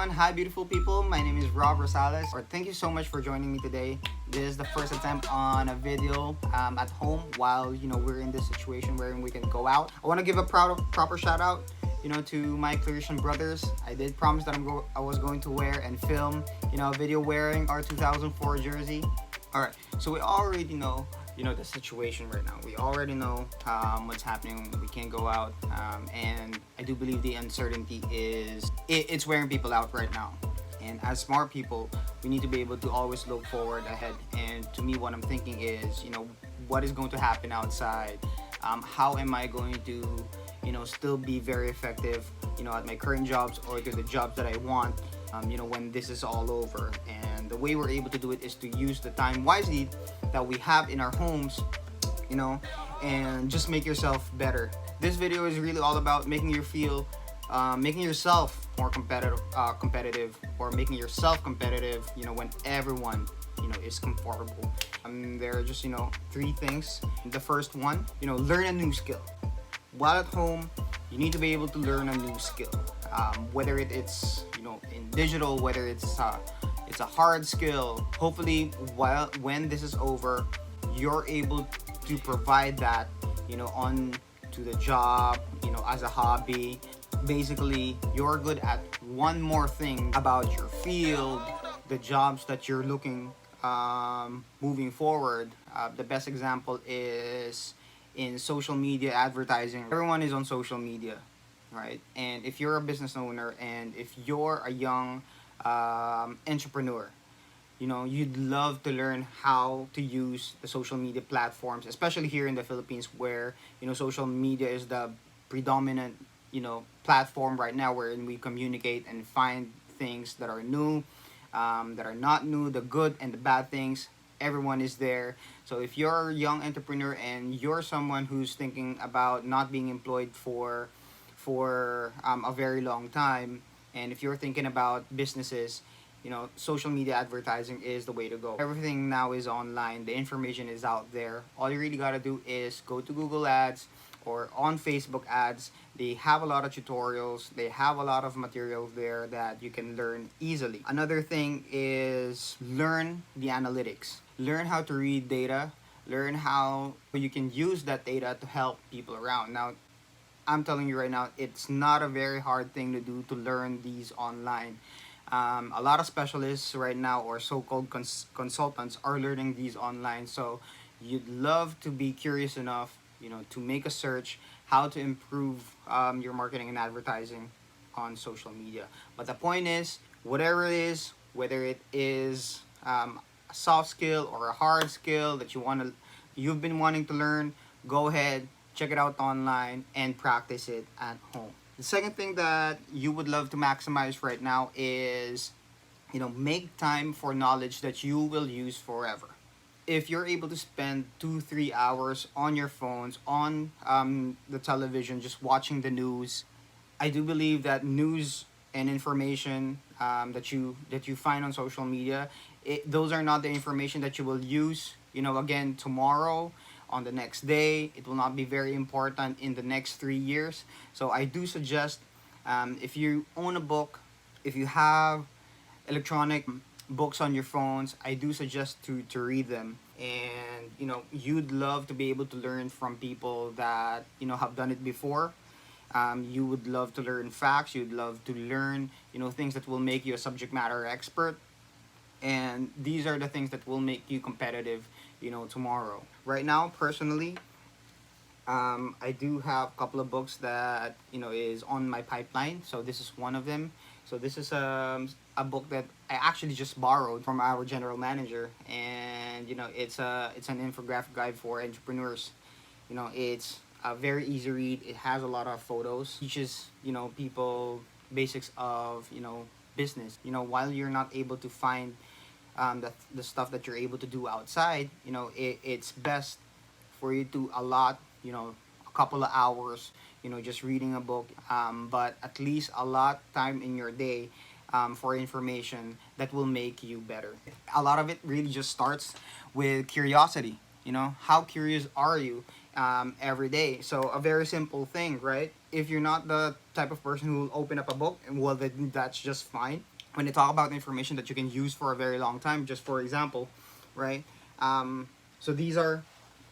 everyone. Hi, beautiful people. My name is Rosales. Or thank you so much for joining me today. This is the first attempt on a video at home while we're in this situation where we can go out. I want to give a proper shout out, to my Claretian brothers. I did promise that I was going to wear and film, a video wearing our 2004 jersey. All right. So we already know the situation right now. We already know what's happening. We can't go out, and I do believe the uncertainty it's wearing people out right now. And as smart people, we need to be able to always look forward ahead. And to me, what I'm thinking is, what is going to happen outside? How am I going to, still be very effective, at my current jobs or to the jobs that I want, when this is all over. And the way we're able to do it is to use the time wisely that we have in our homes, and just make yourself better. This video is really all about making yourself more competitive, or making yourself competitive, when everyone, is comfortable. There are just, three things. The first one, learn a new skill. While at home, you need to be able to learn a new skill. Whether it's, in digital, whether it's a hard skill. Hopefully, when this is over, you're able to provide that, on to the job, as a hobby. Basically, you're good at one more thing about your field, the jobs that you're looking moving forward. The best example is in social media advertising. Everyone is on social media, right? And if you're a business owner and if you're a young entrepreneur, you'd love to learn how to use the social media platforms, especially here in the Philippines, where social media is the predominant platform right now, wherein we communicate and find things that are new, that are not new, the good and the bad things. Everyone is there. So if you're a young entrepreneur and you're someone who's thinking about not being employed for a very long time, and if you're thinking about businesses, social media advertising is the way to go. Everything now is online. The information is out there. All you really gotta do is go to Google Ads or on Facebook ads. They have a lot of tutorials. They have a lot of materials there that you can learn easily. Another thing is learn the analytics. Learn how to read data. Learn how you can use that data to help people around. Now, I'm telling you right now, it's not a very hard thing to do to learn these online. A lot of specialists right now, or so-called consultants, are learning these online. So you'd love to be curious enough, to make a search how to improve your marketing and advertising on social media. But the point is, whatever it is, whether it is a soft skill or a hard skill that you've been wanting to learn, go ahead, check it out online and practice it at home. The second thing that you would love to maximize right now is, make time for knowledge that you will use forever. If you're able to spend 2-3 hours on your phones, on the television, just watching the news, I do believe that news and information that you find on social media, those are not the information that you will use, again tomorrow, on the next day. It will not be very important in the next 3 years. So I do suggest, if you own a book, if you have electronic books on your phones, I do suggest to read them. And you'd love to be able to learn from people that have done it before. You would love to learn facts. You'd love to learn things that will make you a subject matter expert. And these are the things that will make you competitive tomorrow. Right now, personally, I do have a couple of books that is on my pipeline. So this is one of them. So this is a book that I actually just borrowed from our general manager, and it's an infographic guide for entrepreneurs. It's a very easy read. It has a lot of photos. Teaches people basics of business. While you're not able to find the stuff that you're able to do outside, it's best for you to allot a couple of hours, just reading a book, but at least a lot time in your day for information that will make you better. A lot of it really just starts with curiosity. How curious are you every day? So a very simple thing, right? If you're not the type of person who will open up a book, well, then that's just fine. when they talk about information that you can use for a very long time. Just for example, right? Um, so these are,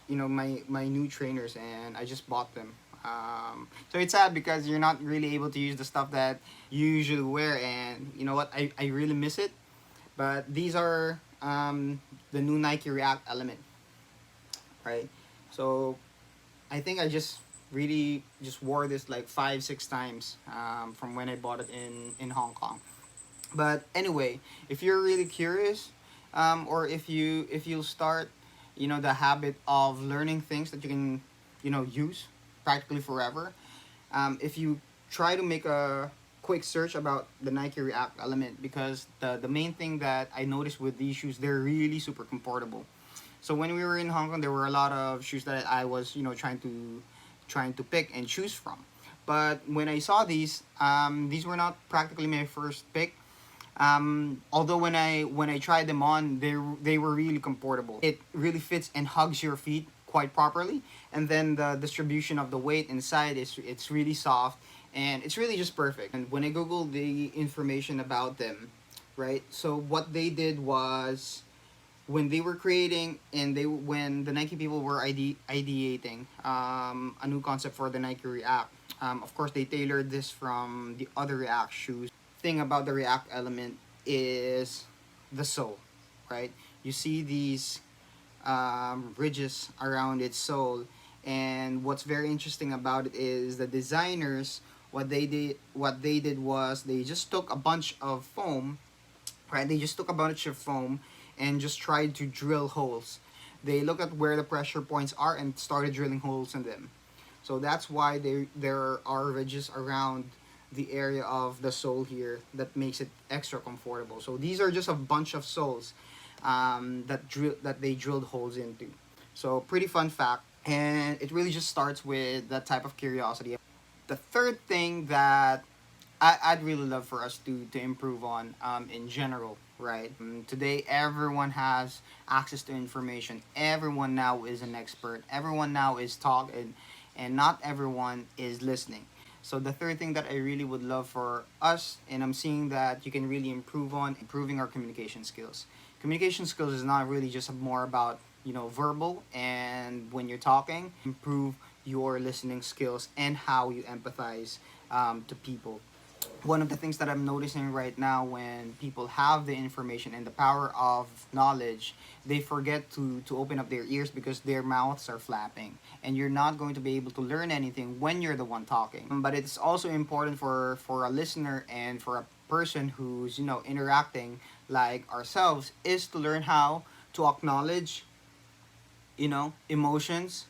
my new trainers, and I just bought them. So it's sad because you're not really able to use the stuff that you usually wear, and you know what? I really miss it. But these are the new Nike React Element, right? So I think I just really just wore this like 5 6 times from when I bought it in Hong Kong. But anyway, if you're really curious, or if you'll start, the habit of learning things that you can, use practically forever. If you try to make a quick search about the Nike React Element, because the main thing that I noticed with these shoes, they're really super comfortable. So when we were in Hong Kong, there were a lot of shoes that I was, trying to pick and choose from. But when I saw these were not practically my first pick. Although when I tried them on, they were really comfortable. It really fits and hugs your feet quite properly, and then the distribution of the weight inside is it's really soft, and it's really just perfect. And when I googled the information about them, right? So what they did was, when they were creating, and when the Nike people were ideating a new concept for the Nike React, of course they tailored this from the other React shoes. Thing about the React Element is the sole, right? You see these ridges around its sole, and what's very interesting about it is the designers, what they did was they just took a bunch of foam, right? They just took a bunch of foam and just tried to drill holes. They looked at where the pressure points are and started drilling holes in them. So that's why there are ridges around the area of the sole here that makes it extra comfortable. So these are just a bunch of soles that they drilled holes into. So pretty fun fact, and it really just starts with that type of curiosity. The third thing that I'd really love for us to improve on, in general, right? Today, everyone has access to information. Everyone now is an expert. Everyone now is talking, and not everyone is listening. So the third thing that I really would love for us, and I'm seeing that you can really improve on, improving our communication skills. Communication skills is not really just more about, verbal, and when you're talking, improve your listening skills and how you empathize to people. One of the things that I'm noticing right now, when people have the information and the power of knowledge, they forget to open up their ears because their mouths are flapping. And you're not going to be able to learn anything when you're the one talking. But it's also important for a listener and for a person who's, interacting like ourselves, is to learn how to acknowledge, emotions,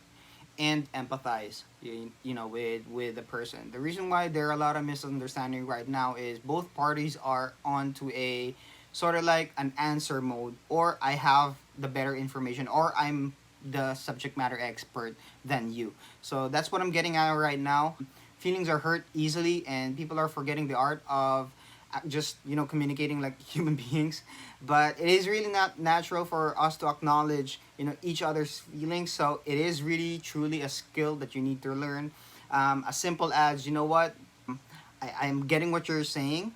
and empathize, with the person. The reason why there are a lot of misunderstanding right now is both parties are onto a sort of like an answer mode, or I have the better information, or I'm the subject matter expert than you. So that's what I'm getting at right now. Feelings are hurt easily, and people are forgetting the art of just, communicating like human beings. But it is really not natural for us to acknowledge, each other's feelings. So it is really truly a skill that you need to learn. As simple as, I'm getting what you're saying.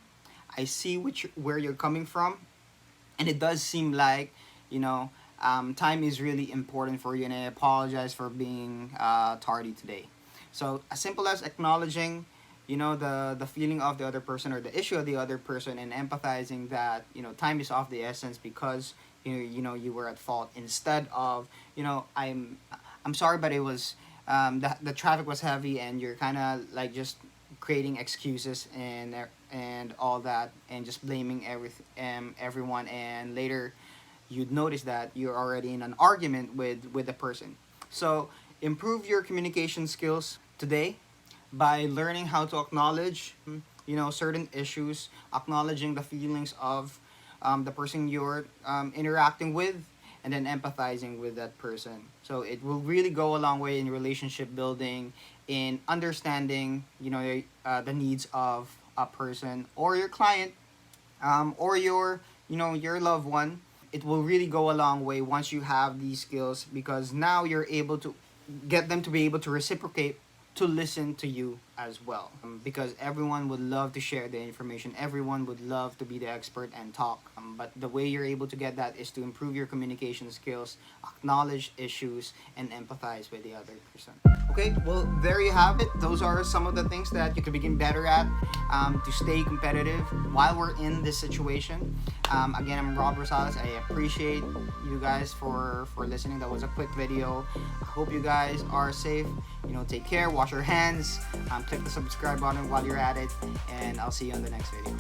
I see where you're coming from, and it does seem like, time is really important for you, and I apologize for being tardy today. So as simple as acknowledging, the feeling of the other person, or the issue of the other person, and empathizing that, time is of the essence because you were at fault, instead of, I'm sorry, but it was, the traffic was heavy, and you're kind of like just creating excuses and all that, and just blaming everyone, and later you'd notice that you're already in an argument with the person. So improve your communication skills today by learning how to acknowledge, certain issues, acknowledging the feelings of the person you're interacting with, and then empathizing with that person. So it will really go a long way in relationship building, in understanding, the needs of a person or your client, or your loved one. It will really go a long way once you have these skills, because now you're able to get them to be able to reciprocate, to listen to you as well, because everyone would love to share the information, everyone would love to be the expert and talk, but the way you're able to get that is to improve your communication skills, acknowledge issues, and empathize with the other person. Okay, well, there you have it. Those are some of the things that you can begin better at, to stay competitive while we're in this situation. Again, I'm Rob Rosales. I appreciate you guys for listening. That was a quick video. I hope you guys are safe. Take care, wash your hands, click the subscribe button while you're at it, and I'll see you on the next video.